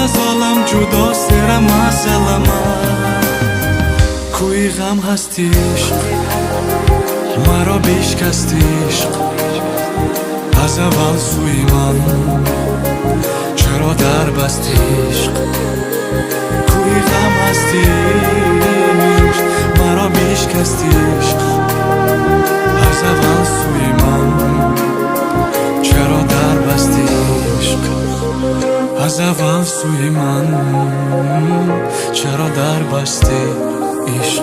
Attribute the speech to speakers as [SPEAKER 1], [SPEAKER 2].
[SPEAKER 1] از عالم جدا سر مسلما کوی غم هستی عشق مرا بیشکستی عشق از اول سوی من چرا در بستی عشق کوی غم هستی عشق مرا بیشکستی عشق از اول سوی من چرا در بستی عشق از اول سوی من چرا در بستی عشق